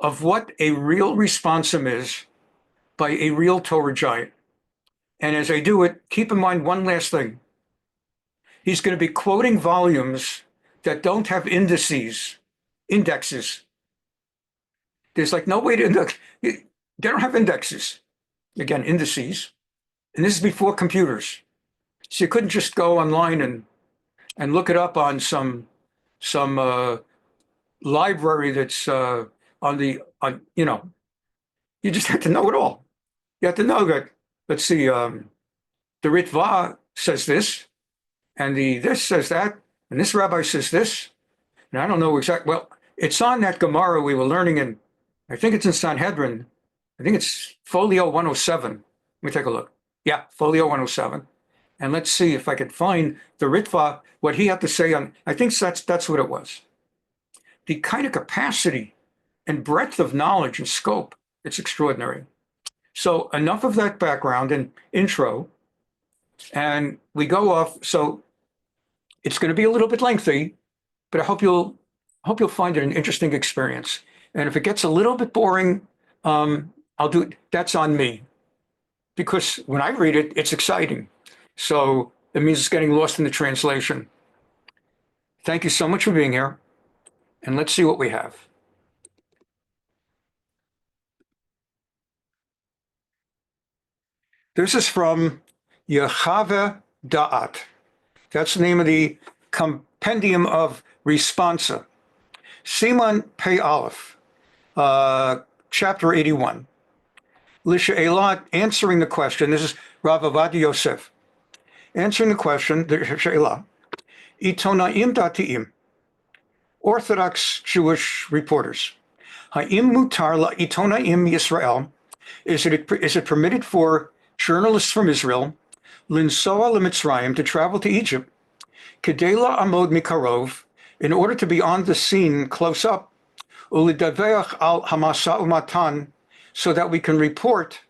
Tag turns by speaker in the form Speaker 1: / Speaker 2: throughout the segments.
Speaker 1: of what a real responsum is by a real Torah giant. And as I do it, keep in mind one last thing. He's going to be quoting volumes that don't have indexes. There's like no way to index. They don't have indexes. Again, indices. And this is before computers. So you couldn't just go online and look it up on some library that's you just had to know it all. You had to know that, let's see, the Ritva says this, and this says that, and this rabbi says this, and I don't know exactly. Well, it's on that Gemara we were learning in, I think it's in Sanhedrin. I think it's Folio 107. Let me take a look. Yeah, Folio 107. And let's see if I could find the Ritva, what he had to say on, I think that's what it was. The kind of capacity and breadth of knowledge and scope, it's extraordinary. So enough of that background and intro, and we go off. So it's going to be a little bit lengthy, but I hope you'll find it an interesting experience. And if it gets a little bit boring, I'll do it. That's on me, because when I read it, it's exciting. So it means it's getting lost in the translation. Thank you so much for being here, and let's see what we have. This is from Y'chaveh Da'at. That's the name of the compendium of Responsa. Siman Pei Aleph, chapter 81. L'she'elah, answering the question. This is Rav Ovadia Yosef. Answering the question, the she'elah. Itonaim dati'im, Orthodox Jewish reporters. Ha'im mutar la'itonaim Yisrael. Is it permitted for journalists from Israel, linsoa lemitzrayim, to travel to Egypt, kedela amod mikarov, in order to be on the scene close up, ulidaveach al hamasa umatan, so that we can report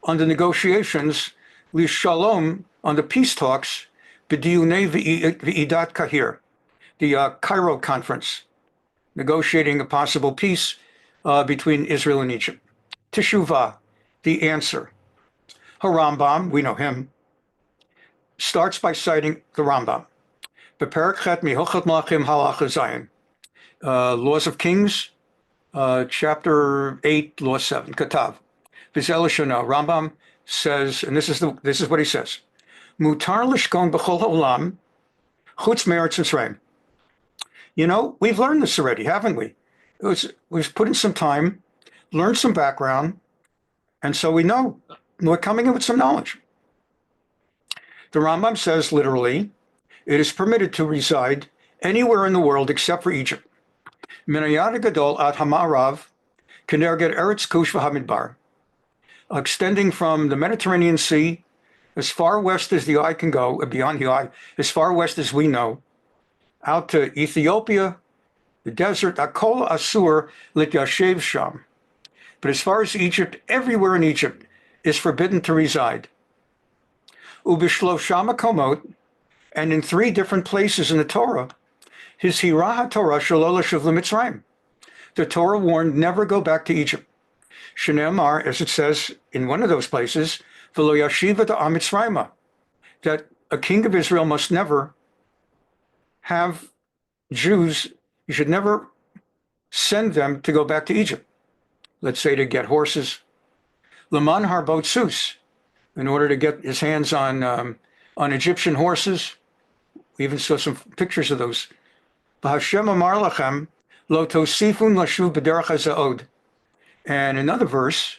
Speaker 1: on the negotiations, lishalom, on the peace talks, b'diyunei v'idat kahir, the Cairo conference, negotiating a possible peace between Israel and Egypt. Teshuvah, the answer. HaRambam, we know him, starts by citing the Rambam. Beperek Chet Mihilchot Malachim Halacha Zayin. Laws of Kings, chapter 8, law 7. Katav. V'zel Shana. Rambam says, and this is what he says. Mutar lishkon b'chol ha'olam chutz me'eretz Mitzrayim. You know, we've learned this already, haven't we? We've put in some time, learned some background, and so we know. We're coming in with some knowledge. The Rambam says, literally, it is permitted to reside anywhere in the world except for Egypt. Min hayad gadol ad hama'arav k'nerged eretz kush v'hamidbar, extending from the Mediterranean Sea as far west as the eye can go, beyond the eye, as far west as we know, out to Ethiopia, the desert, akol asur lityashev sham. But as far as Egypt, everywhere in Egypt is forbidden to reside. Ubishloshah makomot, and in 3 different places in the Torah, his hirah Torah shelo lashuv lemitzrayim. The Torah warned never go back to Egypt. Shneimar, as it says in one of those places, v'lo yashiva ta'am Mitzrayma, that a king of Israel must never have Jews, you should never send them to go back to Egypt. Let's say to get horses. Laman harbot sus, in order to get his hands on Egyptian horses. We even saw some pictures of those. V'Hashem amar lachem lo tosifun lashuv b'derech haza'od. And another verse,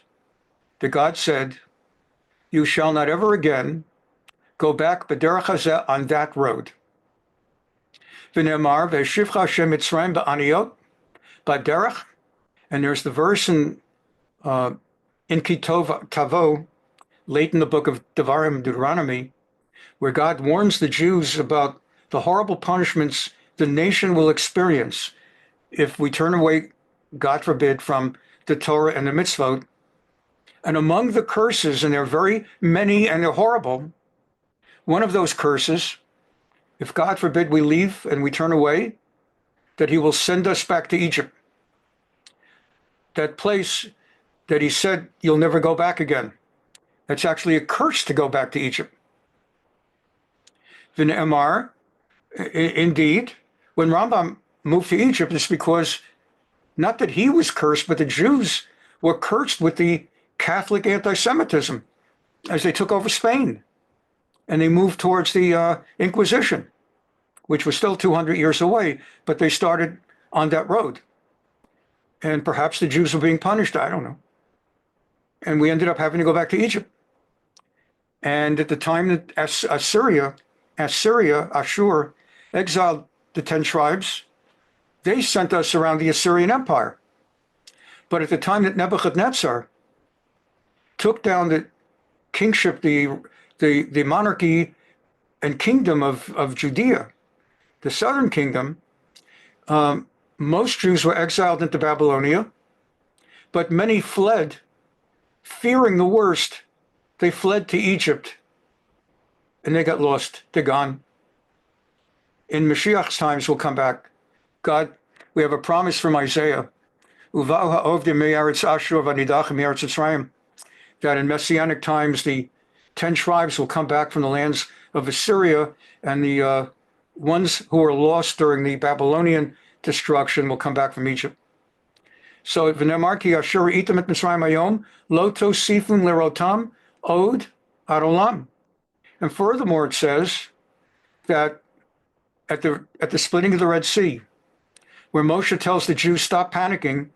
Speaker 1: that God said, you shall not ever again go back b'derech hazeh, on that road. V'ne'emar v'eshivcha Hashem Mitzrayim ba'aniyot b'derech. And there's the verse in Kitov Tavo, late in the book of Deuteronomy, where God warns the Jews about the horrible punishments the nation will experience if we turn away, God forbid, from the Torah and the mitzvot. And among the curses, and they're very many and they're horrible, one of those curses, if God forbid we leave and we turn away, that he will send us back to Egypt. that place that he said, you'll never go back again. That's actually a curse to go back to Egypt. V'ne'emar, indeed, when Rambam moved to Egypt, it's because not that he was cursed, but the Jews were cursed with the Catholic anti-Semitism as they took over Spain. And they moved towards the Inquisition, which was still 200 years away, but they started on that road. And perhaps the Jews were being punished, I don't know. And we ended up having to go back to Egypt. And at the time that Ashur exiled the 10 tribes, they sent us around the Assyrian Empire. But at the time that Nebuchadnezzar took down the kingship, the monarchy and kingdom of Judea, the southern kingdom, most Jews were exiled into Babylonia, but many fled, fearing the worst. They fled to Egypt, and they got lost. They're gone. In Mashiach's times, we'll come back. God, we have a promise from Isaiah, that in Messianic times, the 10 tribes will come back from the lands of Assyria, and the ones who were lost during the Babylonian destruction will come back from Egypt. So, V'nemarki Asher itam et Mitzrayim hayom, lo tosifun lerotam od ad olam. And furthermore, it says that at the splitting of the Red Sea, where Moshe tells the Jews, stop panicking,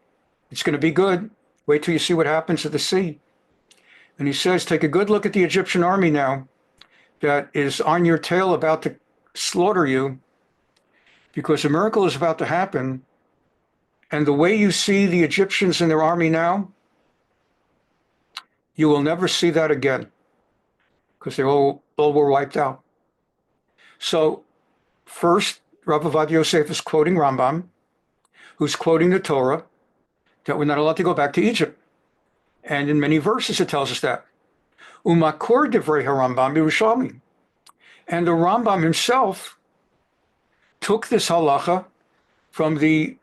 Speaker 1: it's going to be good. Wait till you see what happens at the sea. And he says, take a good look at the Egyptian army now that is on your tail about to slaughter you, because a miracle is about to happen. And the way you see the Egyptians and their army now, you will never see that again, because they all were wiped out. So first, Rav Ovadia Yosef is quoting Rambam, who's quoting the Torah, that we're not allowed to go back to Egypt. And in many verses it tells us that. Umakor divrei HaRambam Yerushalmi. And the Rambam himself took this halacha from the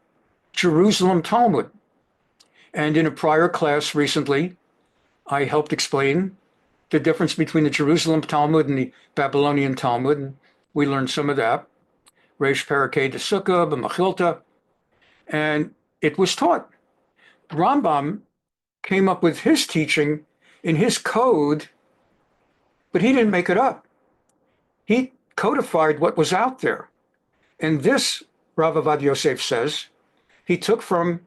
Speaker 1: Jerusalem Talmud. And in a prior class recently, I helped explain the difference between the Jerusalem Talmud and the Babylonian Talmud. And we learned some of that. Reish Parakeh de Sukkah, B'Machilta. And it was taught. Rambam came up with his teaching in his code, but he didn't make it up. He codified what was out there. And this, Rav Ovadia Yosef says, he took from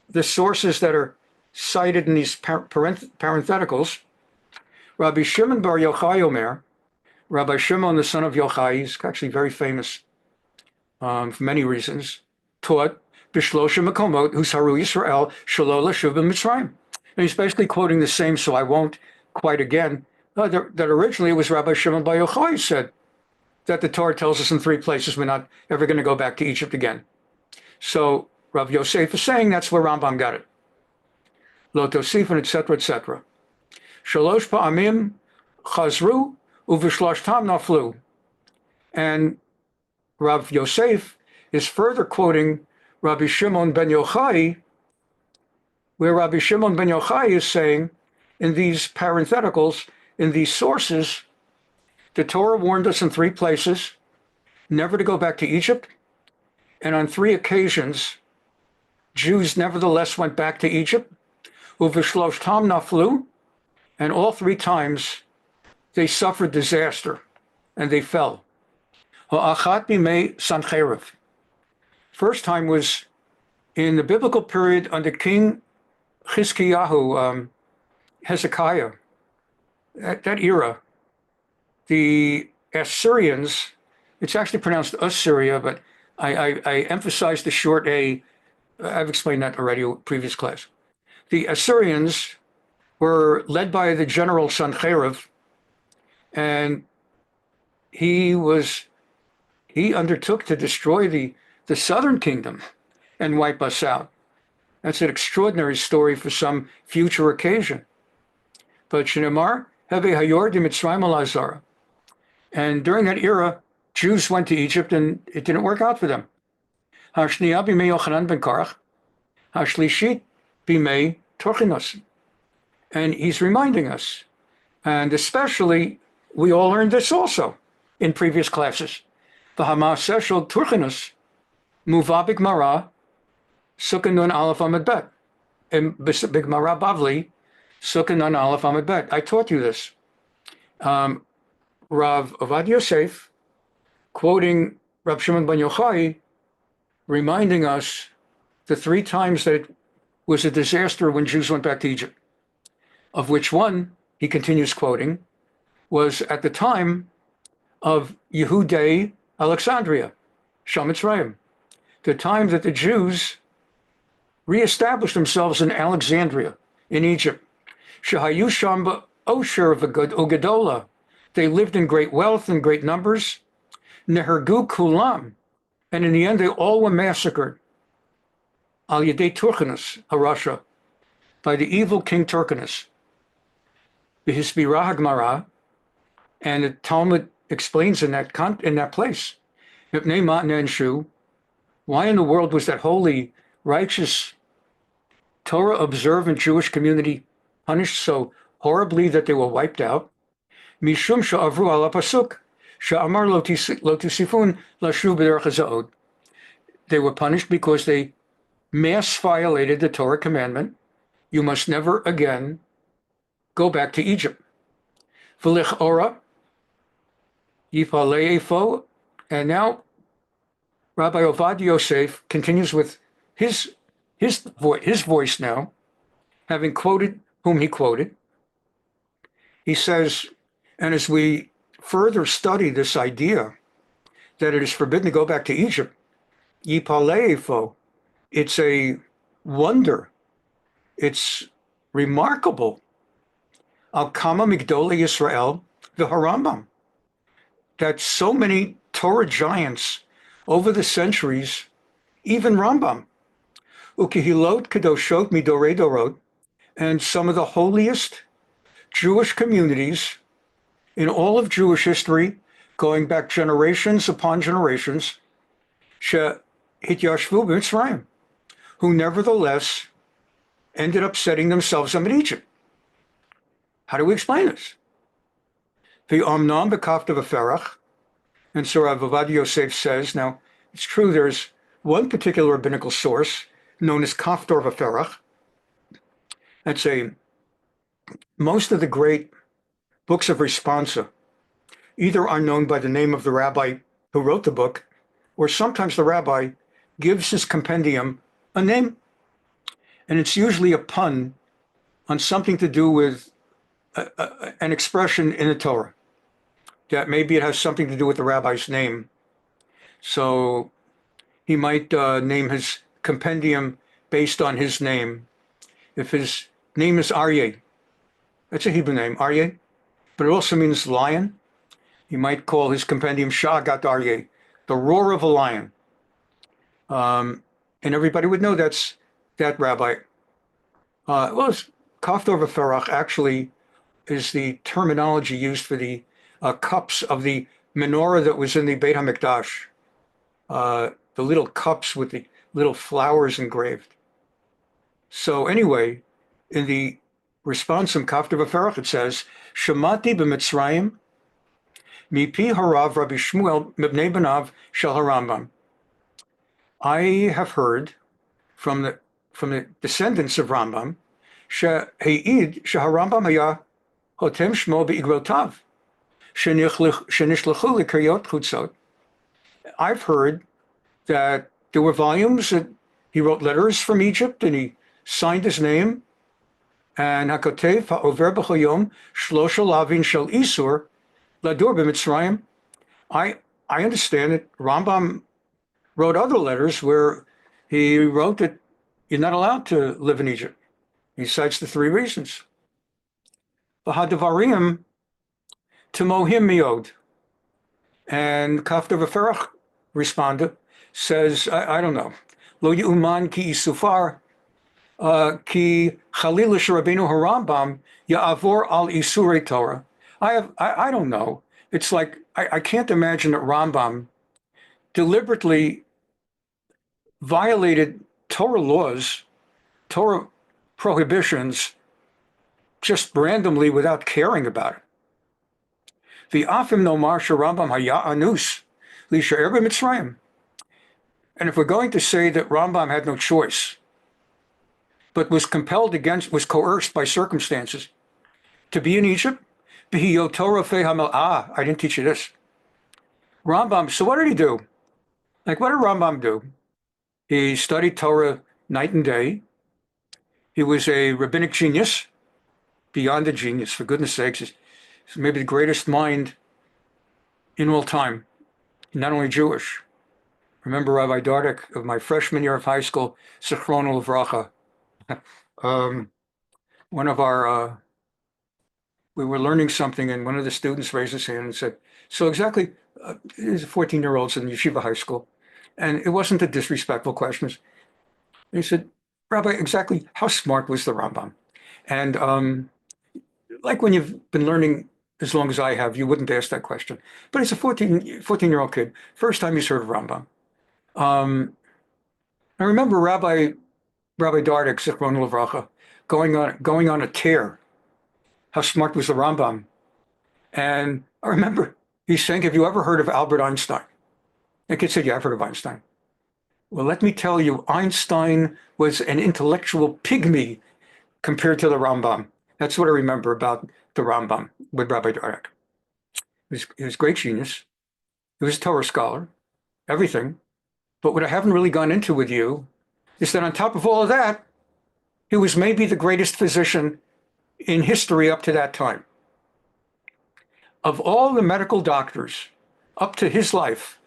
Speaker 1: the sources that are cited in these parentheticals. Rabbi Shimon bar Yochai Omer, Rabbi Shimon, the son of Yochai, he's actually very famous for many reasons, taught Bishlosha Makomot, Husharu Yisrael, Shelo Lashuv Mitzrayim. And he's basically quoting the same, so I won't quite again. That originally it was Rabbi Shimon bar Yochai said that the Torah tells us in 3 places we're not ever going to go back to Egypt again. So Rav Yosef is saying that's where Rambam got it. Lo tosifan, etc., etc. Shalosh pa'amim chazru uv'shloshtam naflu. And Rav Yosef is further quoting Rabbi Shimon ben Yochai, where Rabbi Shimon ben Yochai is saying in these parentheticals, in these sources, the Torah warned us in 3 places never to go back to Egypt. And on 3 occasions, Jews nevertheless went back to Egypt. Uv'shloshtam naflu. And all 3 times they suffered disaster and they fell. Ha'achat b'mei Sancheriv. First time was in the biblical period under King Chizkiyahu, Hezekiah. That era, the Assyrians, it's actually pronounced Assyria, but I emphasize the short A. I've explained that already in previous class. The Assyrians were led by the general Sancheriv, and he undertook to destroy the southern kingdom and wipe us out. That's an extraordinary story for some future occasion. But Shinemar, Heve Hayor de Mitzrayim Alazara. And during that era, Jews went to Egypt and it didn't work out for them. Hashniya b'mei Yochanan ben Karach, Hashlishit bimei torchinos. And he's reminding us. And especially, we all learned this also in previous classes. The Hamaseh shel torchinos muva b'Gemara sukkah nun aleph amud bet. And b'Gemara Bavli sukkah nun aleph amud bet. I taught you this. Rav Ovadia Yosef, quoting Rab Shimon ben Yochai, reminding us the 3 times that it was a disaster when Jews went back to Egypt, of which one, he continues quoting, was at the time of Yehudei Alexandria, Sham Mitzrayim, the time that the Jews reestablished themselves in Alexandria, in Egypt. Shehayu sham ba'osher v'gadola. They lived in great wealth and great numbers. Nehergu kulam. And in the end, they all were massacred. Al Yedei Turkinus, Russia, by the evil King Turkinus. B'hisbirah Gemara, and the Talmud explains in that place, why in the world was that holy, righteous, Torah observant Jewish community punished so horribly that they were wiped out? Mishum she'avru ala pasuk she'amar lo tisifun lashuv b'derech haza'od. They were punished because they mass violated the Torah commandment, you must never again go back to Egypt. V'lich ora yipalei efo. And now Rabbi Ovadia Yosef continues with his voice now, having quoted whom he quoted. He says, and as we further study this idea that it is forbidden to go back to Egypt, yipalei efo, it's a wonder, it's remarkable. Al kama migdolei Yisrael v'Rambam, that so many Torah giants over the centuries, even Rambam, ukehilot kedoshot midorei dorot, and some of the holiest Jewish communities in all of Jewish history, going back generations upon generations, shehityashvu b'Mitzrayim, who nevertheless ended up setting themselves up in Egypt. How do we explain this? V'omnam b'kafta v'ferach, and so Rav Ovadia Yosef says, now it's true there's one particular rabbinical source known as Kaftor v'ferach. That's most of the great books of responsa either are known by the name of the rabbi who wrote the book, or sometimes the rabbi gives his compendium a name, and it's usually a pun on something to do with an expression in the Torah, that maybe it has something to do with the rabbi's name. So he might name his compendium based on his name. If his name is Aryeh, that's a Hebrew name, Aryeh, but it also means lion. He might call his compendium Sha'agat Aryeh, the roar of a lion. And everybody would know that's that rabbi. Kaftor v'ferach actually is the terminology used for the cups of the menorah that was in the Beit HaMikdash, the little cups with the little flowers engraved. So anyway, in the Responsum Kaftor v'ferach, it says, Shemati b'Mitzrayim mipi HaRav Rabbi Shmuel mibnei banav shel HaRambam. I have heard from the descendants of Rambam, she'heid she'HaRambam haya hotem shmo be'igrotav shenishlechu l'kriyot chutzot. I've heard that there were volumes that he wrote letters from Egypt and he signed his name, and hakotev ha'over b'chol yom shlosha lavin shel isur ladur b'Mitzrayim. I understand that Rambam wrote other letters where he wrote that you're not allowed to live in Egypt. He cites the 3 reasons. V'hadavarim timohim miod. And Kaftor v'ferach responded, says, I don't know, lo yu'uman ki isufar ki chalila sh'Rabbeinu HaRambam ya'avor al isurei Torah. I don't know. It's like, I can't imagine that Rambam deliberately violated Torah laws, Torah prohibitions just randomly without caring about it. V'afim nomar Rambam haya anus l'shaer b'Mitzrayim. And if we're going to say that Rambam had no choice, but was coerced by circumstances to be in Egypt, I didn't teach you this. Rambam, so what did he do? Like, what did Rambam do? He studied Torah night and day. He was a rabbinic genius, beyond a genius, for goodness sakes. He's maybe the greatest mind in all time, not only Jewish. Remember Rabbi Dardik of my freshman year of high school, Zichrono Livracha. One of our, we were learning something, and one of the students raised his hand and said, so exactly, he's a 14-year-old in yeshiva high school, and it wasn't the disrespectful questions. And he said, Rabbi, exactly how smart was the Rambam? And like when you've been learning as long as I have, you wouldn't ask that question. But he's a 14-year-old kid, first time he's heard of Rambam. I remember Rabbi Dardik, Zichrono Livracha, going on a tear. How smart was the Rambam? And I remember he's saying, have you ever heard of Albert Einstein? The kid said, yeah, I've heard of Einstein. Well, let me tell you, Einstein was an intellectual pygmy compared to the Rambam. That's what I remember about the Rambam with Rabbi Dardik. He was a great genius. He was a Torah scholar, everything. But what I haven't really gone into with you is that on top of all of that, he was maybe the greatest physician in history up to that time. Of all the medical doctors up to his life,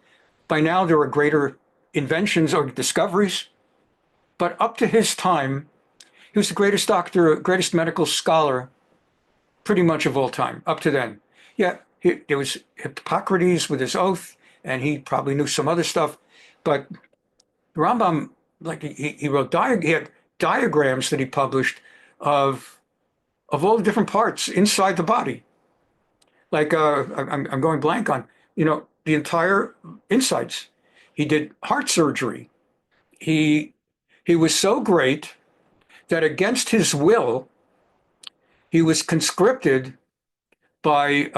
Speaker 1: by now there are greater inventions or discoveries, but up to his time, he was the greatest doctor, greatest medical scholar, pretty much of all time, up to then. Yeah, there was Hippocrates with his oath, and he probably knew some other stuff, but the Rambam, like he wrote, he had diagrams that he published of all the different parts inside the body. Like I'm going blank on, the entire insides. He did heart surgery. He was so great that against his will, he was conscripted by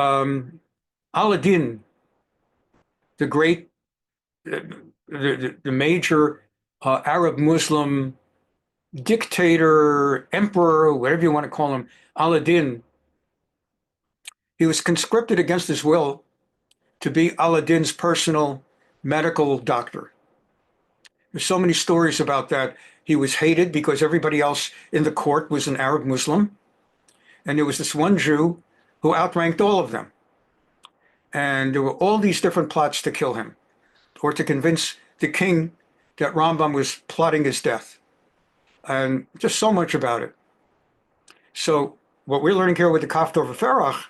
Speaker 1: Aladdin, the great, the major Arab Muslim dictator, emperor, whatever you want to call him, Aladdin. He was conscripted against his will to be Aladdin's personal medical doctor. There's so many stories about that. He was hated because everybody else in the court was an Arab Muslim. And there was this one Jew who outranked all of them. And there were all these different plots to kill him or to convince the king that Rambam was plotting his death. And just so much about it. So what we're learning here with the Kaftor V'Ferach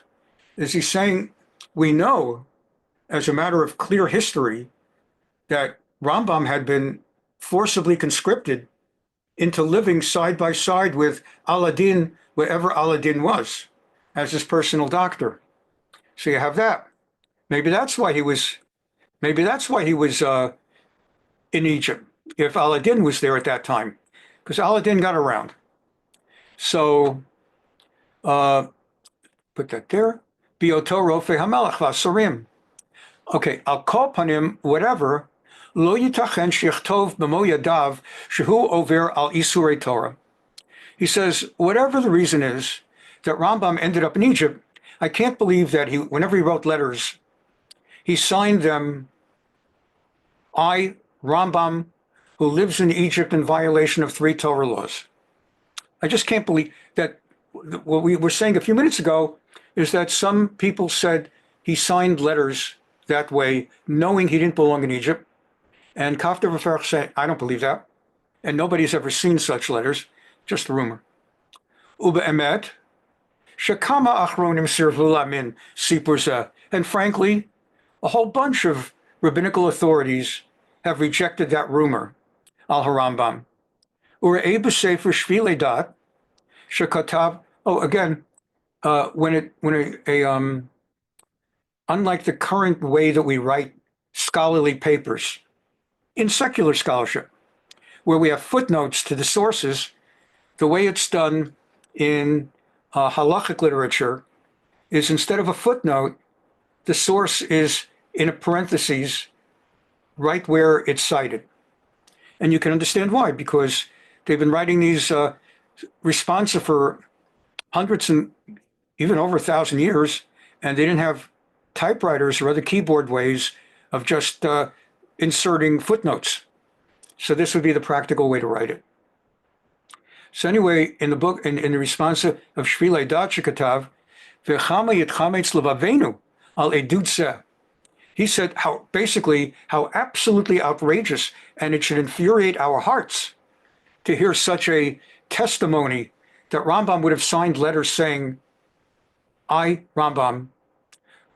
Speaker 1: is he's saying, we know as a matter of clear history that Rambam had been forcibly conscripted into living side by side with Aladdin, wherever Aladdin was, as his personal doctor. So you have that. Maybe that's why he was in Egypt, if Aladdin was there at that time, because Aladdin got around. So put that there. Bioto rofe hamelach v'asorim. Okay, I'll call upon him, whatever. Lo yitachen shechtov b'mo yadav shehu over al isurei Torah. He says, whatever the reason is that Rambam ended up in Egypt, I can't believe that whenever he wrote letters, he signed them, I, Rambam, who lives in Egypt in violation of 3 Torah laws. I just can't believe that. What we were saying a few minutes ago is that some people said he signed letters that way, knowing he didn't belong in Egypt. And Kaftor V'Ferach said, I don't believe that. And nobody's ever seen such letters, just a rumor. Uba emet, shekama achronim sirvu lamin sipur zeh. And frankly, a whole bunch of rabbinical authorities have rejected that rumor, al HaRambam. Ure'eh b'Sefer Y'chaveh Da'at, shekatav, again, unlike the current way that we write scholarly papers in secular scholarship, where we have footnotes to the sources, the way it's done in halachic literature is instead of a footnote, the source is in a parentheses right where it's cited. And you can understand why, because they've been writing these responsa for hundreds and even over 1,000 years, and they didn't have typewriters or other keyboard ways of just inserting footnotes. So this would be the practical way to write it. So anyway, in the book, in the response of Shvilei Dat Shekatav, V'chama yitchametz levavenu al edut zeh. He said how absolutely outrageous, and it should infuriate our hearts to hear such a testimony that Rambam would have signed letters saying, I, Rambam,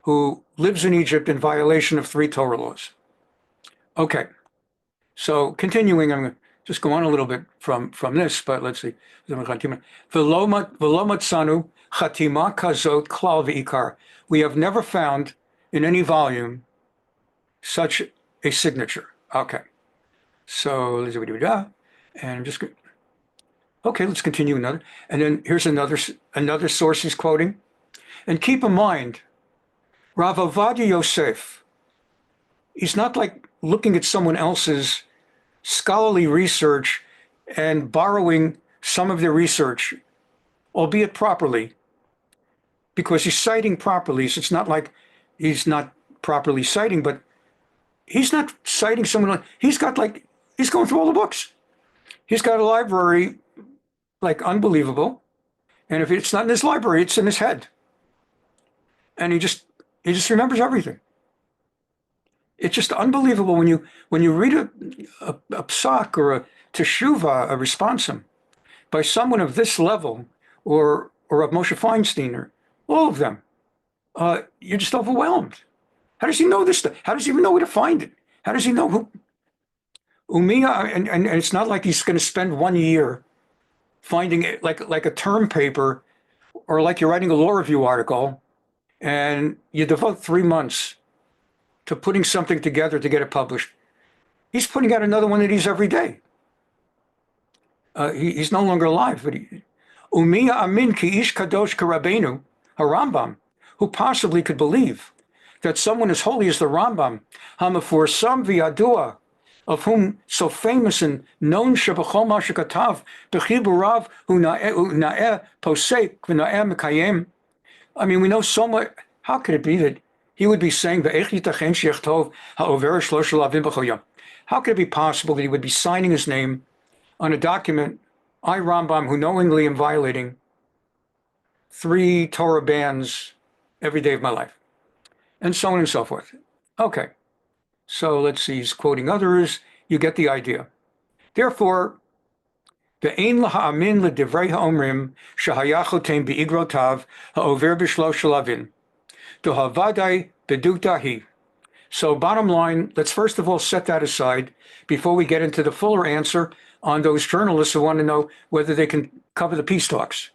Speaker 1: who lives in Egypt in violation of 3 Torah laws. Okay, so continuing, I'm going to just go on a little bit from this, but let's see. V'lo matzanu chatima kazot klal v'ikar. We have never found in any volume such a signature. Okay, so and I'm just going. Okay, let's continue another. And then here's another source he's quoting. And keep in mind, Rav Ovadia Yosef, he's not like looking at someone else's scholarly research and borrowing some of their research, albeit properly, because he's citing properly. So it's not like he's not properly citing, but he's not citing someone else. He's going through all the books. He's got a library like unbelievable. And if it's not in his library, it's in his head. And he just remembers everything. It's just unbelievable when you read a psak or a teshuvah, a responsum, by someone of this level, or of Moshe Feinstein, or all of them. You're just overwhelmed. How does he know this stuff? How does he even know where to find it? How does he know who? Umiya, and it's not like he's going to spend 1 year finding it like a term paper, or like you're writing a law review article, and you devote 3 months to putting something together to get it published. He's putting out another one of these every day. He's no longer alive, but Umiya amin ki ish kadosh karabenu, HaRambam, who possibly could believe that someone as holy as the Rambam, hamaforsam v'yadua, of whom so famous and known shebachol ma shekatav b'chiburav hu na'eh posek v'na'eh mekayem. I mean, we know so much. How could it be that he would be saying ve'ech yitachen shechtov ha'over shlosh lavim b'chol yom? How could it be possible that he would be signing his name on a document, I, Rambam, who knowingly am violating 3 Torah bans every day of my life, and so on and so forth? Okay, so let's see, he's quoting others. You get the idea. Therefore, ve'ein laha'amin l'divrei ha'omrim shehayachotem be'igrotav ha'over b'shlosh lavin dohavadai bedutahi. So bottom line, let's first of all set that aside before we get into the fuller answer on those journalists who want to know whether they can cover the peace talks.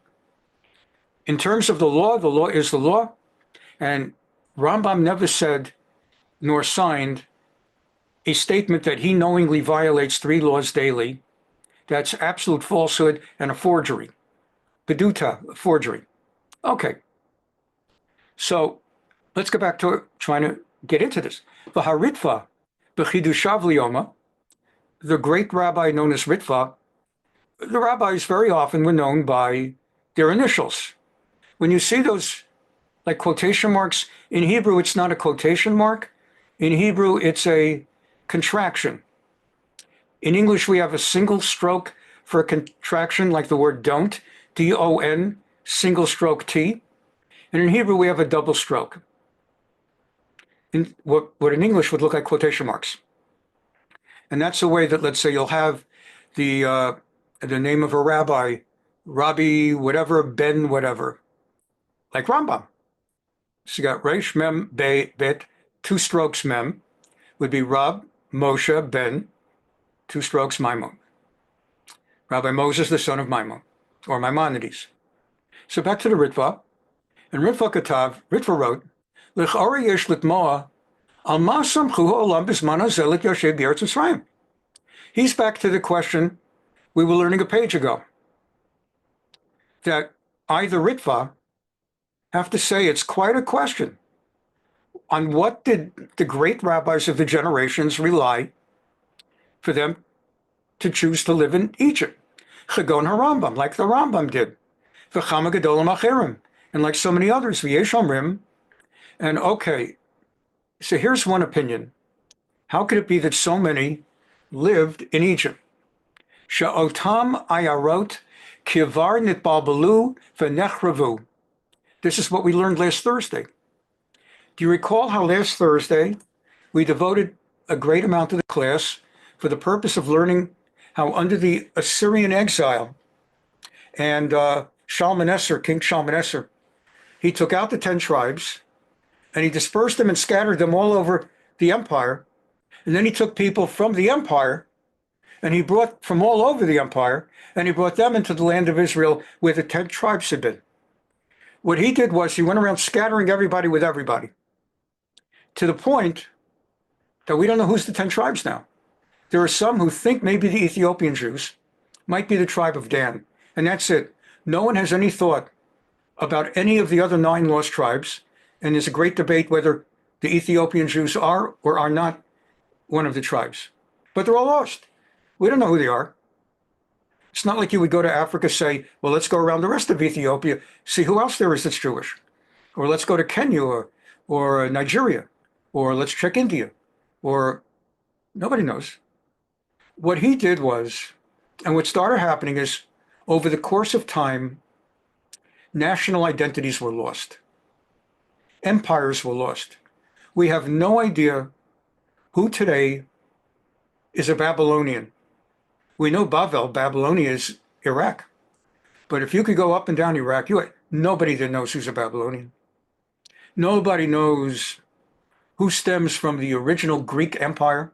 Speaker 1: In terms of the law is the law, and Rambam never said nor signed a statement that he knowingly violates 3 laws daily. That's absolute falsehood and a forgery. Beduta, a forgery. Okay. So let's go back to trying to get into this. V'haritva b'chidushav liyoma, the great rabbi known as Ritva, the rabbis very often were known by their initials. When you see those like quotation marks, in Hebrew it's not a quotation mark. In Hebrew it's a contraction. In English we have a single stroke for a contraction, like the word don't, D-O-N, single stroke T. And in Hebrew we have a double stroke. In what in English would look like quotation marks. And that's the way that, let's say, you'll have the name of a rabbi, Rabbi whatever, Ben whatever, like Rambam. So you got Reish Mem Bet, 2 strokes Mem, would be Rab Moshe Ben, 2 strokes Maimon. Rabbi Moses, the son of Maimon, or Maimonides. So back to the Ritva. And Ritva wrote, L'ch'ora yesh litmoa al ma samchu ha'olam b'zman hazeh l'yoshev b'Eretz Mitzrayim. He's back to the question we were learning a page ago. that I, the Ritva, have to say it's quite a question. On what did the great rabbis of the generations rely for them to choose to live in Egypt? Chagon HaRambam, like the Rambam did. V'chama gedolim acherim, and like so many others, v'yesh omrim. And okay, so here's one opinion. How could it be that so many lived in Egypt? She'otam ayarot kivar nitbalbalu v'nechravu. This is what we learned last Thursday. Do you recall how last Thursday we devoted a great amount of the class for the purpose of learning how under the Assyrian exile and Shalmaneser, King Shalmaneser, he took out the 10 tribes and he dispersed them and scattered them all over the empire. And then he took people from the empire and he brought from all over the empire and he brought them into the land of Israel where the 10 tribes had been. What he did was he went around scattering everybody with everybody to the point that we don't know who's the 10 tribes now. There are some who think maybe the Ethiopian Jews might be the tribe of Dan, and that's it. No one has any thought about any of the other 9 lost tribes, and there's a great debate whether the Ethiopian Jews are or are not one of the tribes. But they're all lost. We don't know who they are. It's not like you would go to Africa, say, well, let's go around the rest of Ethiopia, see who else there is that's Jewish. Or let's go to Kenya or Nigeria, or let's check India, or nobody knows. What he did was, and what started happening is, over the course of time, national identities were lost. Empires were lost. We have no idea who today is a Babylonian. We know Babylonia is Iraq. But if you could go up and down Iraq, nobody there knows who's a Babylonian. Nobody knows who stems from the original Greek Empire.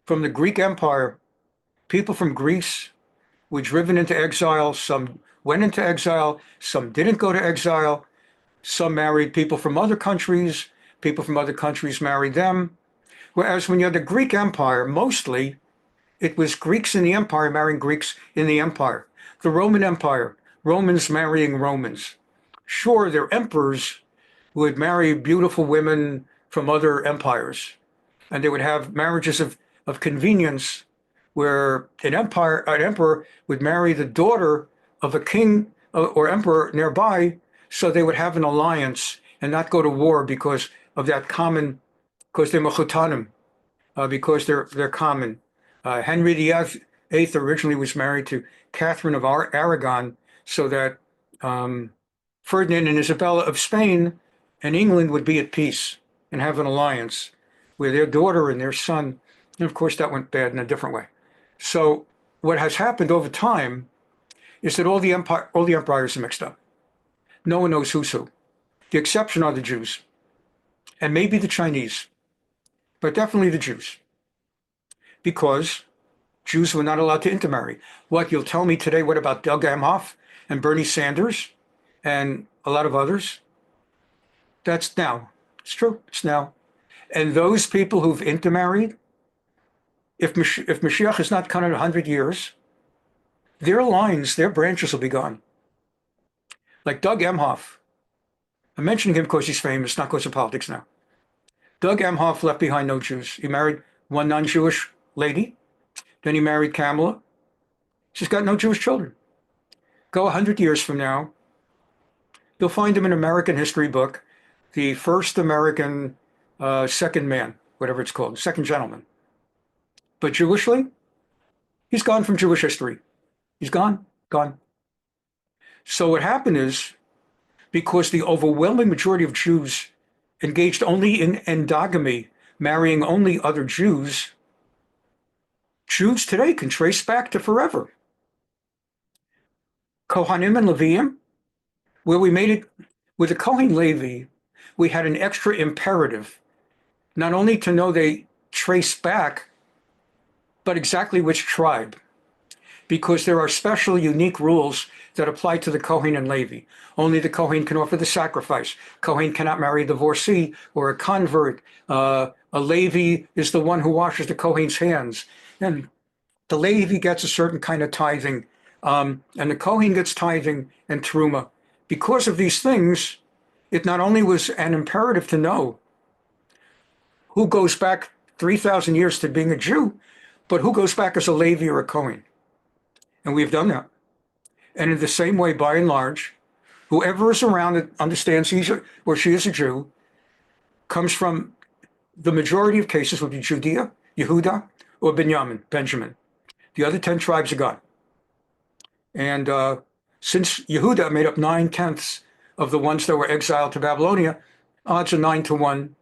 Speaker 1: From the Greek Empire, people from Greece were driven into exile. Some went into exile. Some didn't go to exile. Some married people from other countries. People from other countries married them. Whereas when you had the Greek Empire, mostly it was Greeks in the empire marrying Greeks in the empire. The Roman Empire, Romans marrying Romans. Sure, their emperors would marry beautiful women from other empires, and they would have marriages of convenience where an emperor would marry the daughter of a king or emperor nearby, so they would have an alliance and not go to war because of that common, because they're mechutanim, because they're common. Henry VIII originally was married to Catherine of Aragon, so that Ferdinand and Isabella of Spain and England would be at peace and have an alliance where their daughter and their son, and of course that went bad in a different way. So what has happened over time is that all the empires are mixed up. No one knows who's who. The exception are the Jews, and maybe the Chinese, but definitely the Jews, because Jews were not allowed to intermarry. What, you'll tell me today, what about Doug Emhoff and Bernie Sanders and a lot of others? That's now. It's true. It's now. And those people who've intermarried, if Mashiach is not counted 100 years, their lines, their branches will be gone. Like Doug Emhoff. I'm mentioning him because he's famous, not because of politics now. Doug Emhoff left behind no Jews. He married one non-Jewish lady. Then he married Kamala. She's got no Jewish children. Go 100 years from now, you'll find him in an American history book, the first American second man, whatever it's called, second gentleman. But Jewishly, he's gone from Jewish history. He's gone. So what happened is, because the overwhelming majority of Jews engaged only in endogamy, marrying only other Jews, Jews today can trace back to forever. Kohanim and Leviim, where we made it with the Kohen Levi, we had an extra imperative, not only to know they trace back, but exactly which tribe, because there are special, unique rules that apply to the Kohen and Levi. Only the Kohen can offer the sacrifice. Kohen cannot marry a divorcee or a convert. A Levi is the one who washes the Kohen's hands. And the Levi gets a certain kind of tithing And the Kohen gets tithing and Teruma. Because of these things, it not only was an imperative to know who goes back 3,000 years to being a Jew, but who goes back as a Levi or a Kohen. And we've done that. And in the same way, by and large, whoever is around that understands he's or she is a Jew comes from, the majority of cases would be Judea, Yehuda, or Benjamin. The other 10 tribes are gone. And since Yehuda made up 9/10 of the ones that were exiled to Babylonia, odds are 9-1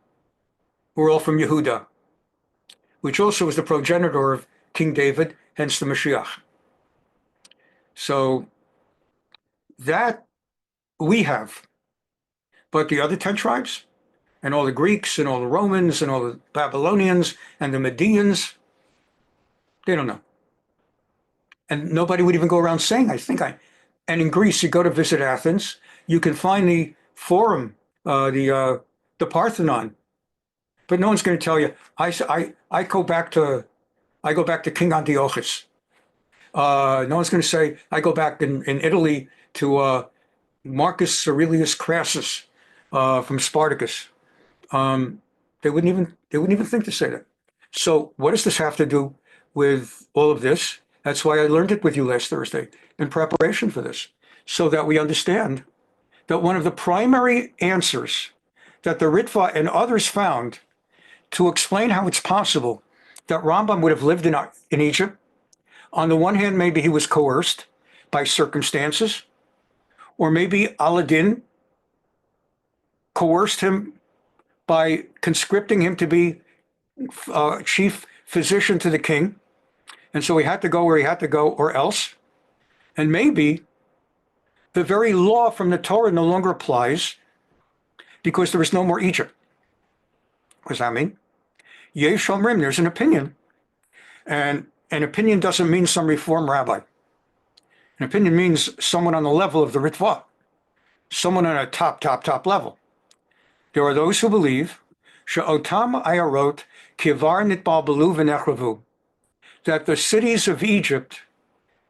Speaker 1: were all from Yehuda, which also was the progenitor of King David, hence the Mashiach. So that we have. But the other 10 tribes, and all the Greeks, and all the Romans, and all the Babylonians, and the Medeans, they don't know. And nobody would even go around saying, and in Greece, you go to visit Athens, you can find the Forum, the Parthenon, but no one's going to tell you, I go back to King Antiochus. No one's going to say, I go back in Italy to Marcus Aurelius Crassus from Spartacus. They wouldn't even think to say that. So what does this have to do with all of this? That's why I learned it with you last Thursday in preparation for this, so that we understand that one of the primary answers that the Ritva and others found to explain how it's possible that Rambam would have lived in Egypt, on the one hand, maybe he was coerced by circumstances, or maybe Aladdin coerced him by conscripting him to be chief physician to the king. And so he had to go where he had to go, or else. And maybe the very law from the Torah no longer applies because there is no more Egypt. What does that mean? Yesh Omrim, there's an opinion. And an opinion doesn't mean some reform rabbi. An opinion means someone on the level of the Ritva, someone on a top level. There are those who believe she'otam ayarot kivar nitbalbalu v'nechravu, that the cities of Egypt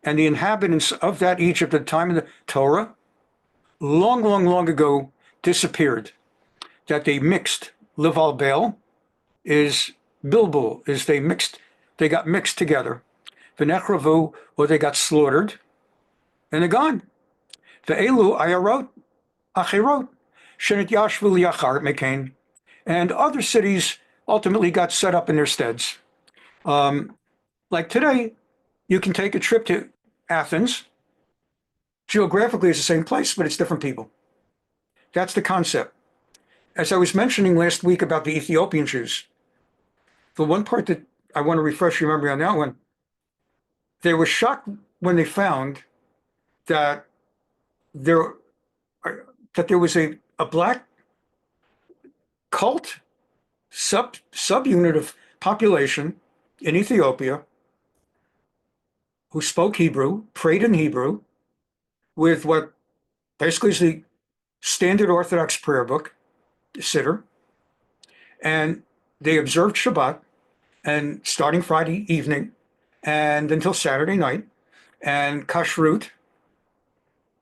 Speaker 1: and the inhabitants of that Egypt at the time of the Torah long ago disappeared, that they mixed. Lival Baal is Bilbul, is they got mixed together. V'nechravu, or they got slaughtered, and they're gone. Ve'elu ayarot achirot shenit yashvu liachar mekain, and other cities ultimately got set up in their steads. Like today, you can take a trip to Athens. Geographically, it's the same place, but it's different people. That's the concept. As I was mentioning last week about the Ethiopian Jews, the one part that I want to refresh your memory on that one, they were shocked when they found that there was a black cult subunit of population in Ethiopia who spoke Hebrew, prayed in Hebrew, with what basically is the standard Orthodox prayer book, the Siddur, and they observed Shabbat, and starting Friday evening and until Saturday night, and kashrut,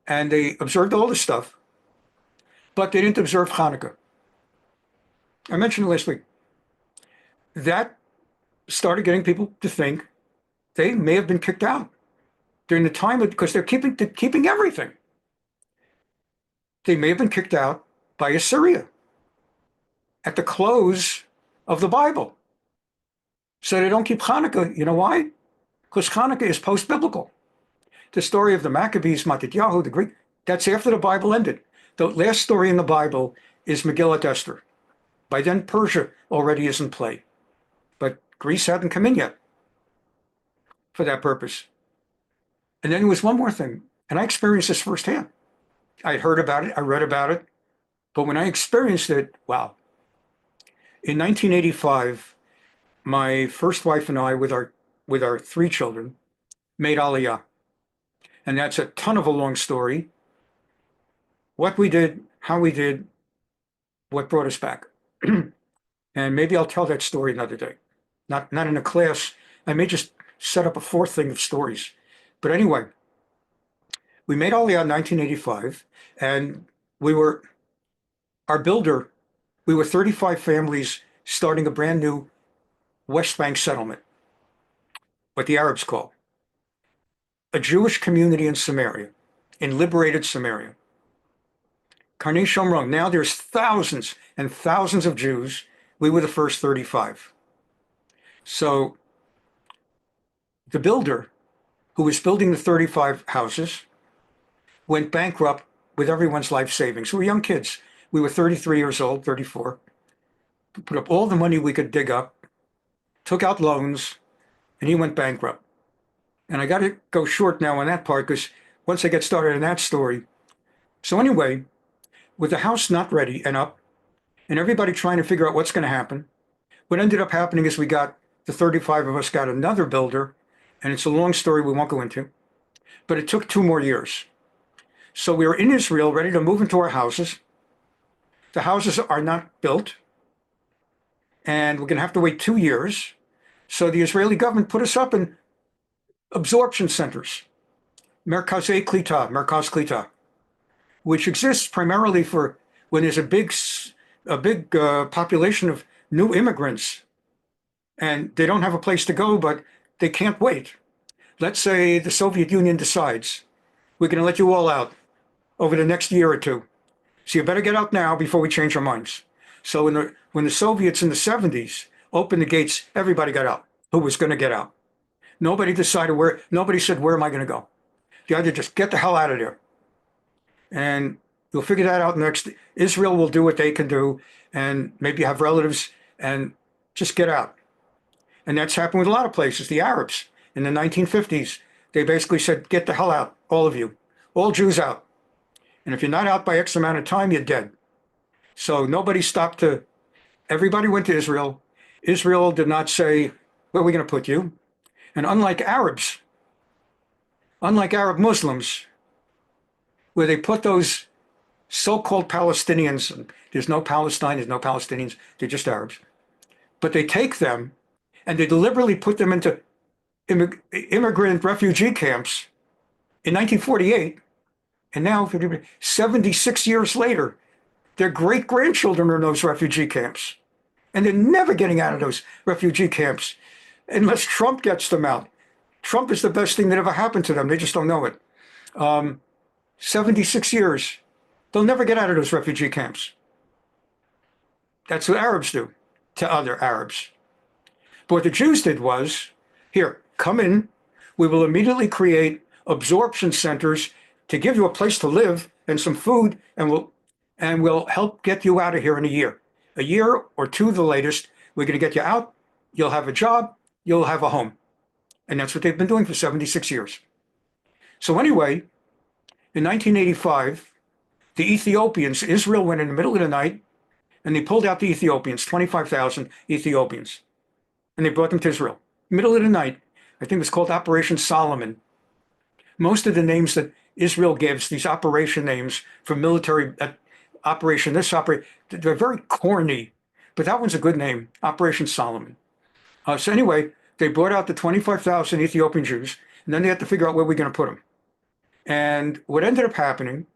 Speaker 1: and they observed all this stuff, but they didn't observe Hanukkah. I mentioned it last week. That started getting people to think they may have been kicked out during the time because they're keeping everything. They may have been kicked out by Assyria at the close of the Bible. So they don't keep Hanukkah. You know why? Because Hanukkah is post-biblical. The story of the Maccabees, Matityahu, the Greek, that's after the Bible ended. The last story in the Bible is Megillat Esther. By then, Persia already is in play. But Greece hadn't come in yet for that purpose. And then there was one more thing, and I experienced this firsthand. I had heard about it, I read about it, but when I experienced it, wow. In 1985, my first wife and I, with our 3 children, made Aliyah. And that's a ton of a long story. What we did, how we did, what brought us back. And maybe I'll tell that story another day. Not in a class. I may just set up a 4th thing of stories. But anyway, We made Aliyah in 1985, and our builder, we were 35 families starting a brand new West Bank settlement, what the Arabs call a Jewish community in Samaria, in liberated Samaria. Karnei Shomron, now there's thousands and thousands of Jews. We were the first 35. So the builder, who was building the 35 houses, went bankrupt with everyone's life savings. We were young kids. We were 33 years old, 34. We put up all the money we could dig up, took out loans, and he went bankrupt. And I got to go short now on that part because once I get started in that story. So anyway, with the house not ready and up, and everybody trying to figure out what's going to happen, what ended up happening is the 35 of us got another builder, and it's a long story we won't go into, but it took 2 more years. So we were in Israel ready to move into our houses. The houses are not built, and we're going to have to wait 2 years. So the Israeli government put us up in absorption centers, Merkaz Klita, which exists primarily for when there's a big population of new immigrants, and they don't have a place to go, but they can't wait. Let's say the Soviet Union decides, we're going to let you all out over the next year or 2. So you better get out now before we change our minds. So when the Soviets in the 70s opened the gates, everybody got out who was going to get out. Nobody said, where am I going to go? You either just get the hell out of there. And you'll figure that out next. Israel will do what they can do, and maybe have relatives, and just get out. And that's happened with a lot of places. The Arabs in the 1950s, they basically said, get the hell out, all of you, all Jews out. And if you're not out by X amount of time, you're dead. So nobody stopped everybody went to Israel. Israel did not say, where are we going to put you? And unlike Arab Muslims, where they put those so-called Palestinians, and there's no Palestine, there's no Palestinians, they're just Arabs. But they take them and they deliberately put them into immigrant refugee camps in 1948. And now, 76 years later, their great-grandchildren are in those refugee camps. And they're never getting out of those refugee camps unless Trump gets them out. Trump is the best thing that ever happened to them. They just don't know it. 76 years. They'll never get out of those refugee camps. That's what Arabs do to other Arabs. But what the Jews did was, here, come in. We will immediately create absorption centers to give you a place to live and some food, and we'll help get you out of here in a year. A year or 2, the latest. We're going to get you out. You'll have a job. You'll have a home. And that's what they've been doing for 76 years. So anyway, in 1985, the Ethiopians, Israel went in the middle of the night, and they pulled out the Ethiopians, 25,000 Ethiopians. And they brought them to Israel. Middle of the night. I think it was called Operation Solomon. Most of the names that Israel gives, these operation names for military operation, they're very corny, but that one's a good name, Operation Solomon. So anyway, they brought out the 25,000 Ethiopian Jews, and then they had to figure out where we're going to put them. And what ended up happening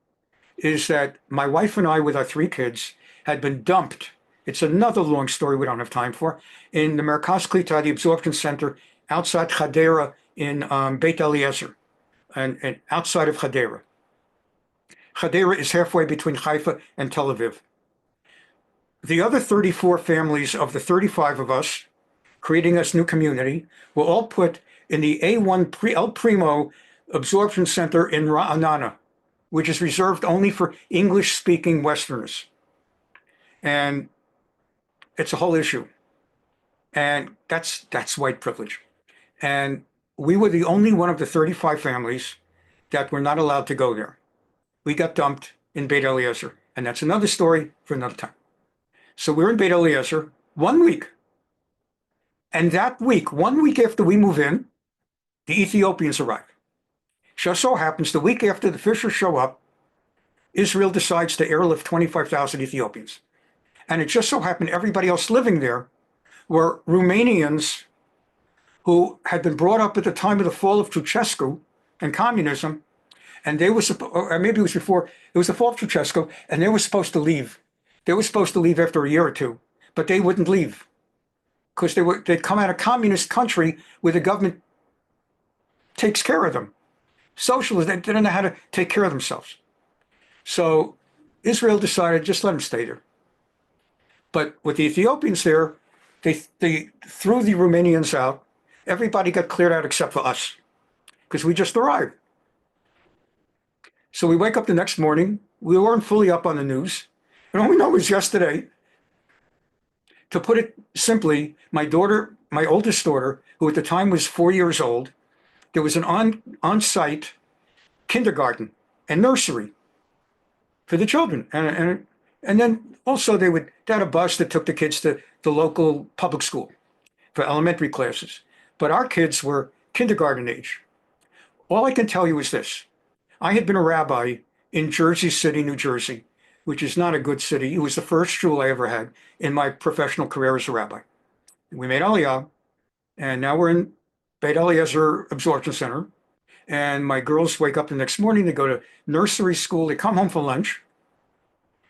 Speaker 1: is that my wife and I, with our 3 kids, had been dumped. It's another long story we don't have time for. In the Merkaz Klita, the absorption center outside Hadera in Beit Eliezer, and outside of Hadera. Hadera is halfway between Haifa and Tel Aviv. The other 34 families of the 35 of us, creating this new community, were all put in the A1 El Primo absorption center in Ra'anana, which is reserved only for English-speaking Westerners. And it's a whole issue. And that's white privilege. And we were the only one of the 35 families that were not allowed to go there. We got dumped in Beit Eliezer. And that's another story for another time. So we're in Beit Eliezer 1 week. And that week, 1 week after we move in, the Ethiopians arrive. Just so happens the week after the Fishers show up, Israel decides to airlift 25,000 Ethiopians. And it just so happened everybody else living there were Romanians who had been brought up at the time of the fall of Ceausescu and communism, and they were supposed, or maybe it was before, it was the fall of Ceausescu, and they were supposed to leave. They were supposed to leave after a year or two, but they wouldn't leave because they'd come out of a communist country where the government takes care of them. Socialists, they didn't know how to take care of themselves. So Israel decided just let them stay there. But with the Ethiopians there, they threw the Romanians out. Everybody got cleared out except for us because we just arrived. So we wake up the next morning. We weren't fully up on the news. And all we know was yesterday, to put it simply, my oldest daughter, who at the time was 4 years old, there was an on-site kindergarten and nursery for the children. And then also they had a bus that took the kids to the local public school for elementary classes. But our kids were kindergarten age. All I can tell you is this. I had been a rabbi in Jersey City, New Jersey, which is not a good city. It was the first shul I ever had in my professional career as a rabbi. We made Aliyah, and now we're in Beit Eliezer Absorption Center. And my girls wake up the next morning, they go to nursery school, they come home for lunch.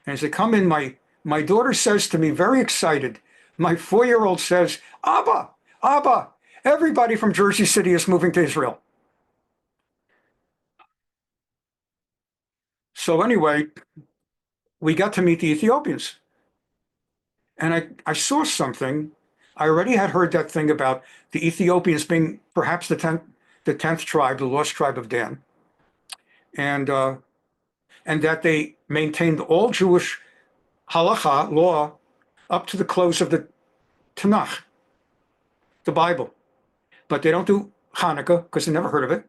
Speaker 1: And as they come in, my daughter says to me, very excited, my 4-year-old says, Abba, Abba, everybody from Jersey City is moving to Israel. So anyway, we got to meet the Ethiopians. And I saw something. I already had heard that thing about the Ethiopians being perhaps the 10th tribe, the lost tribe of Dan. And that they maintained all Jewish halacha, law, up to the close of the Tanakh, the Bible. But they don't do Hanukkah because they never heard of it.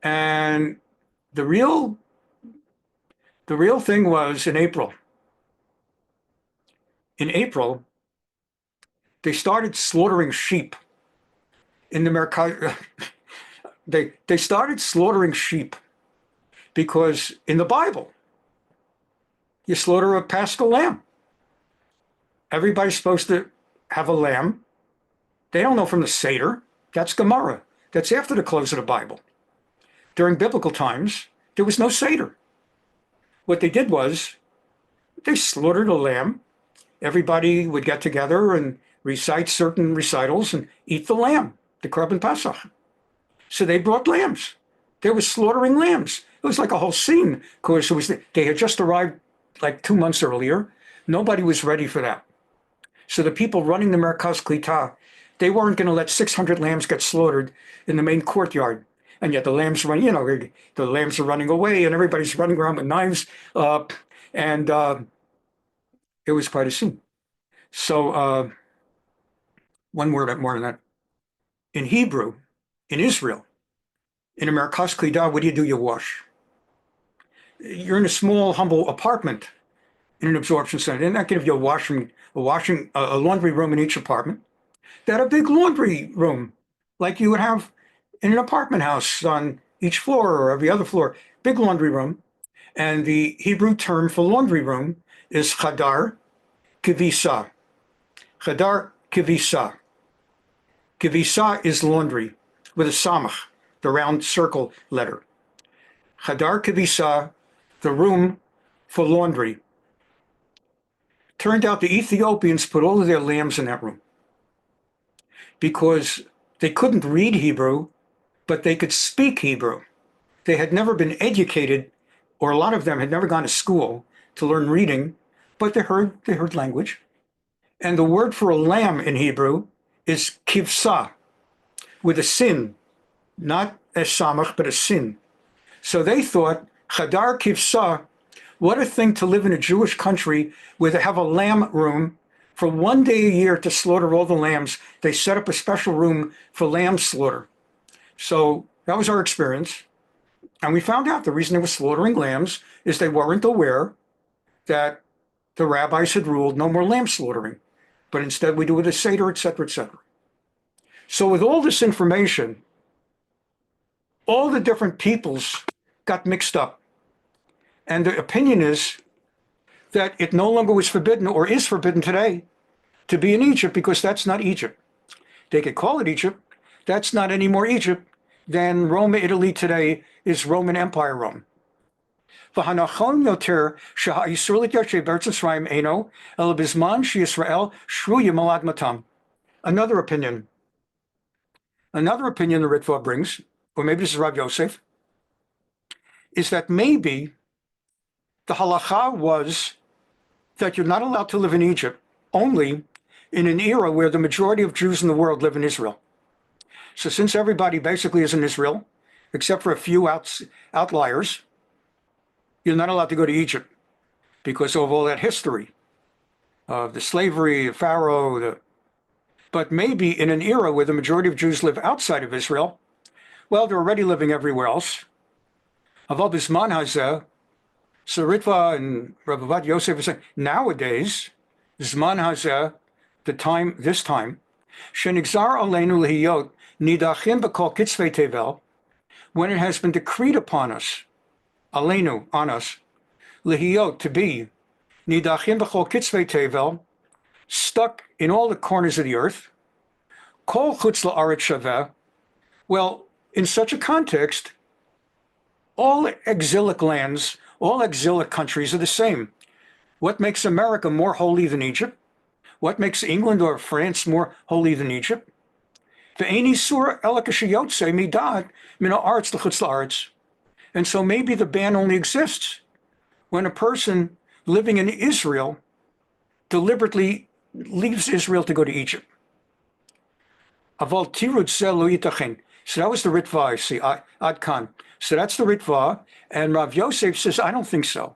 Speaker 1: And the real thing was in April. In April, they started slaughtering sheep in the Merkaz. They started slaughtering sheep because in the Bible, you slaughter a Paschal lamb. Everybody's supposed to have a lamb. They don't know from the Seder. That's Gemara. That's after the close of the Bible. During biblical times, there was no Seder. What they did was they slaughtered a lamb. Everybody would get together and recite certain recitals and eat the lamb, the Korban Pesach. So they brought lambs. They were slaughtering lambs. It was like a whole scene. Of course, they had just arrived like 2 months earlier. Nobody was ready for that. So the people running the Merkaz Klita, they weren't going to let 600 lambs get slaughtered in the main courtyard. And yet the lambs run, the lambs are running away and everybody's running around with knives. And it was quite a scene. So one word more than that. In Hebrew, in Israel, in a Merkaz Klita, what do? You wash. You're in a small, humble apartment in an absorption center. They're not going to give you a laundry room in each apartment. They had a big laundry room, like you would have in an apartment house on each floor or every other floor. Big laundry room. And the Hebrew term for laundry room is chadar kivisa. Chadar kivisa. Kivisa is laundry with a samach, the round circle letter. Chadar kivisa, the room for laundry. Turned out the Ethiopians put all of their lambs in that room because they couldn't read Hebrew, but they could speak Hebrew. They had never been educated, or a lot of them had never gone to school to learn reading, but they heard language. And the word for a lamb in Hebrew is kivsa, with a sin, not a samach, but a sin. So they thought, chadar kivsa, what a thing to live in a Jewish country where they have a lamb room. For 1 day a year to slaughter all the lambs, they set up a special room for lamb slaughter. So that was our experience. And we found out the reason they were slaughtering lambs is they weren't aware that the rabbis had ruled no more lamb slaughtering, but instead we do it as Seder, et cetera, et cetera. So with all this information, all the different peoples got mixed up. And the opinion is that it no longer was forbidden or is forbidden today to be in Egypt because that's not Egypt. They could call it Egypt. That's not anymore Egypt then Rome, Italy today is Roman Empire Rome. והנכון יותר שהישראלית יושב בארץ מצרים אינו, אלא בזמן שישראל שרויים על אדמתם. Another opinion the Ritva brings, or maybe this is Rav Yosef, is that maybe the halacha was that you're not allowed to live in Egypt only in an era where the majority of Jews in the world live in Israel. So since everybody basically is in Israel, except for a few outliers, you're not allowed to go to Egypt because of all that history of the slavery, the Pharaoh. But maybe in an era where the majority of Jews live outside of Israel, well, they're already living everywhere else. Aval bisman hazeh, so Ritva and Rav Ovadia Yosef are saying, nowadays, zman hazeh, this time, shenigzar aleinu lehiyot nidachim b'kol kitzvei tevel, when it has been decreed upon us, aleinu, on us, lehiyot, to be, nidachim b'kol kitzvei tevel, stuck in all the corners of the earth, kol chutz la'aretz shaveh, well, in such a context, all exilic lands, all exilic countries are the same. What makes America more holy than Egypt? What makes England or France more holy than Egypt? And so maybe the ban only exists when a person living in Israel deliberately leaves Israel to go to Egypt. So that was the Ritva, I see, Ad Khan. So that's the Ritva, and Rav Yosef says, I don't think so.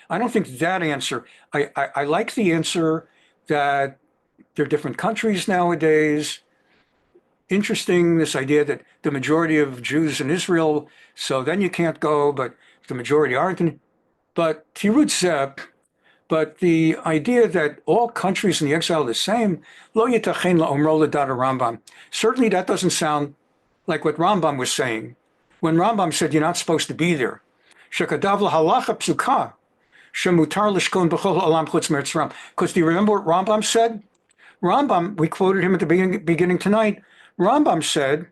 Speaker 1: I don't think that answer. I like the answer that there are different countries nowadays. Interesting, this idea that the majority of Jews in Israel, so then you can't go, but the majority aren't. But Tirut Zeb, but the idea that all countries in the exile are the same, lo yitachen la'omro l'dat Rambam. Certainly that doesn't sound like what Rambam was saying. When Rambam said you're not supposed to be there. Shekadav l'halacha psuka, shemutar l'shkon b'chol olam chutz me'etzram. Because do you remember what Rambam said? Rambam, we quoted him at the beginning tonight, Rambam said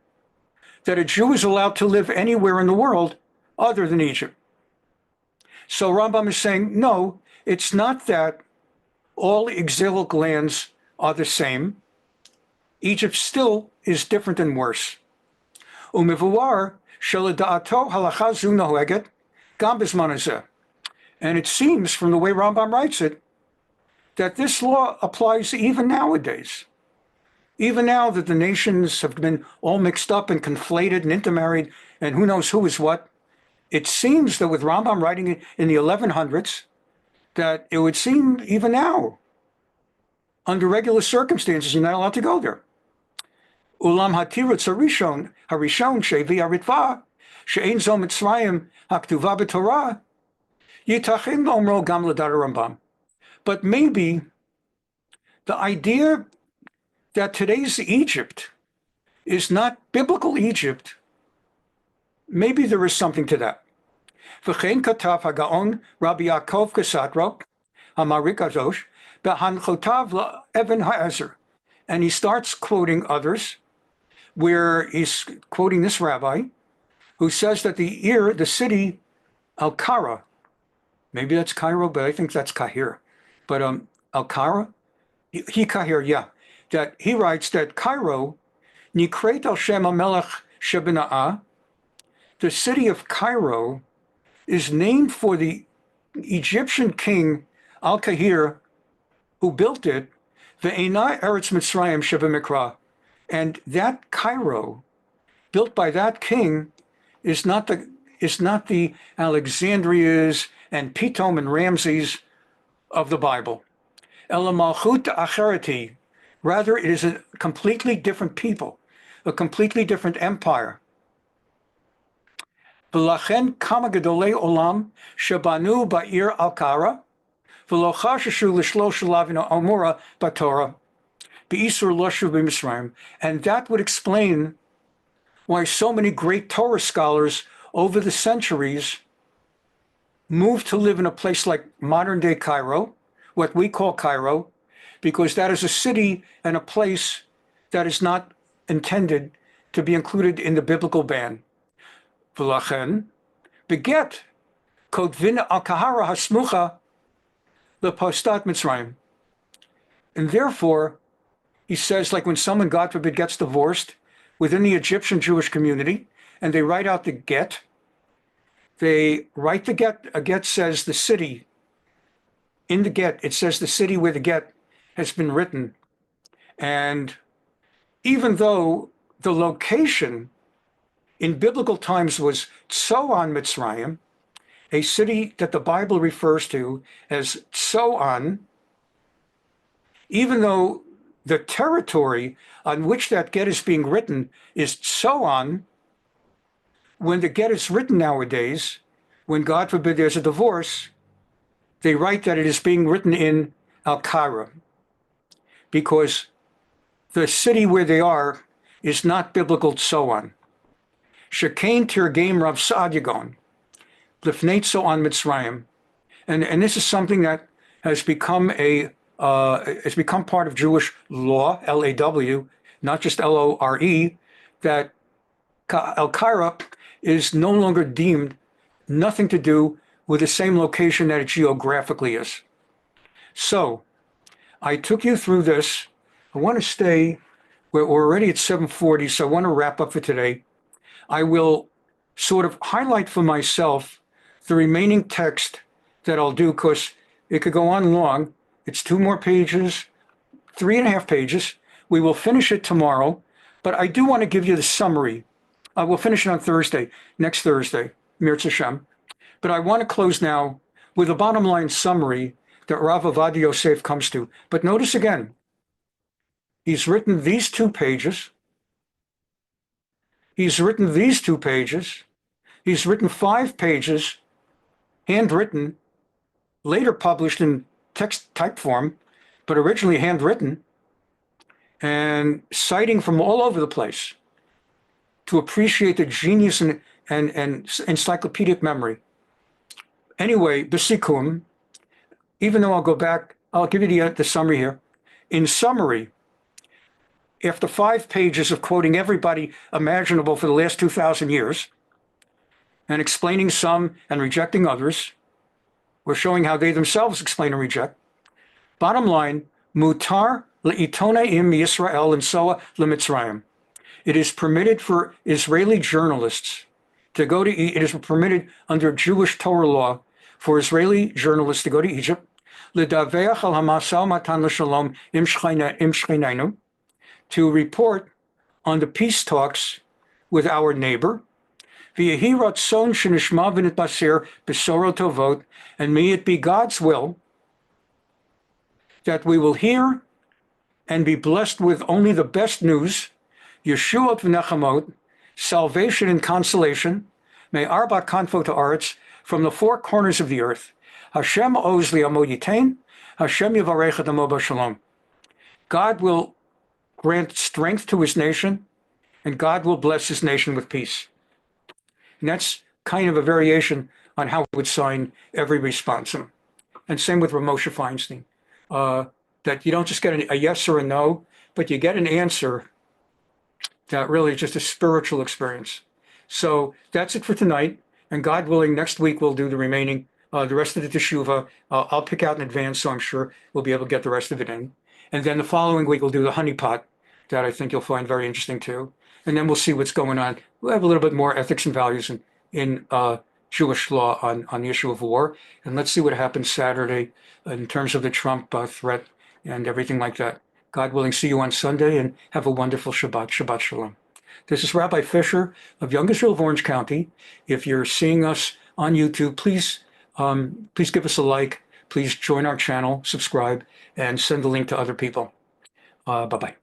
Speaker 1: that a Jew is allowed to live anywhere in the world other than Egypt. So Rambam is saying, no, it's not that all exilic lands are the same. Egypt still is different and worse. Umivuar sheleda'ato halacha zu noheget gam b'zman hazeh. And it seems from the way Rambam writes it that this law applies even nowadays. Even now that the nations have been all mixed up and conflated and intermarried and who knows who is what, it seems that with Rambam writing it in the 1100s, that it would seem even now, under regular circumstances, you're not allowed to go there. Ulam hatirutz harishon shevi haritva she'ein zo mitzrayim haktuva b'Torah yitachin lomro gam l'dat Rambam. But maybe the idea that today's Egypt is not biblical Egypt, maybe there is something to that. V'chein katav hagaon Rabbi Yaakov Kasatro hamarik azosh b'hanchotav la'evan ha'ezer, and he starts quoting others, where he's quoting this rabbi who says that the city Al-Kara, maybe that's Cairo, but I think that's Kahir, but Al-Kara, he Kahir, yeah, that he writes that Cairo, Nikret al Shem HaMelech Shebina'ah, the city of Cairo is named for the Egyptian king Al-Kahir, who built it, Ve'enai Eretz Mitzrayim Shebemikra. And that Cairo, built by that king, is not the Alexandrias and Pitom and Ramses of the Bible. Ela Malchut Achereti. Rather, it is a completely different people, a completely different empire. V'lachen kama gedolei olam shebanu ba'ir al-Kara v'lo chashashu l'shlosh lavina amura b'Torah b'isur loshu b'Mitzrayim. And that would explain why so many great Torah scholars over the centuries moved to live in a place like modern-day Cairo, what we call Cairo, because that is a city and a place that is not intended to be included in the biblical ban. V'lachen beget kotvin al kahara hasmucha lepostat Mitzrayim. And therefore, he says, like when someone, God forbid, gets divorced within the Egyptian Jewish community, and they write out the get, they write the get. A get says the city. In the get, it says the city where the get has been written. And even though the location in biblical times was Tzoan Mitzrayim, a city that the Bible refers to as Tzoan, even though the territory on which that get is being written is Tzoan, when the get is written nowadays, when God forbid there's a divorce, they write that it is being written in Al-Kara, because the city where they are is not biblical Tzoan. Shekain Tirgame Rav Sa'ad Lifnei Tzoan Mitzrayim. And this is something that has become it's become part of Jewish law, L-A-W, not just L-O-R-E, that Al-Kara is no longer deemed nothing to do with the same location that it geographically is. So I took you through this. I want to stay, we're already at 7:40, so I want to wrap up for today. I will sort of highlight for myself the remaining text that I'll do, because it could go on long. It's 2 more pages, 3.5 pages. We will finish it tomorrow, but I do want to give you the summary. We'll finish it on Thursday, next Thursday, Mirz Hashem. But I want to close now with a bottom line summary that Rav Ovadia Yosef comes to. But notice again, he's written these 2 pages. He's written these 2 pages. He's written 5 pages, handwritten, later published in text type form, but originally handwritten, and citing from all over the place to appreciate the genius and encyclopedic memory. Anyway, the Sikum, even though I'll go back, I'll give you the summary here. In summary, after 5 pages of quoting everybody imaginable for the last 2,000 years, and explaining some and rejecting others, we're showing how they themselves explain and reject. Bottom line, mutar le'itonaim Yisrael and soa le'Mitzrayim. It is permitted for Israeli journalists to go to, it is permitted under Jewish Torah law for Israeli journalists to go to Egypt, l'daveach al hamasal matan l'shalom im shcheinainu, to report on the peace talks with our neighbor, v'yehi ratzon shenishma v'nitbaser b'sorot tovot, and may it be God's will that we will hear and be blessed with only the best news, Yeshuot v'nechamot, salvation and consolation, may arba kanfot haaretz, from the 4 corners of the earth. Hashem oz li'amo yitain, Hashem yivarech et amo b'shalom. God will grant strength to his nation, and God will bless his nation with peace. And that's kind of a variation on how we would sign every responsum. And same with Moshe Feinstein, that you don't just get a yes or a no, but you get an answer that really is just a spiritual experience. So that's it for tonight. And God willing, next week we'll do the remaining, the rest of the teshuvah. I'll pick out in advance, so I'm sure we'll be able to get the rest of it in. And then the following week we'll do the honeypot, that I think you'll find very interesting too. And then we'll see what's going on. We'll have a little bit more ethics and values in Jewish law on the issue of war. And let's see what happens Saturday in terms of the Trump threat and everything like that. God willing, see you on Sunday, and have a wonderful Shabbat. Shabbat Shalom. This is Rabbi Fisher of Young Israel of Orange County. If you're seeing us on YouTube, please give us a like. Please join our channel, subscribe, and send the link to other people. Bye-bye.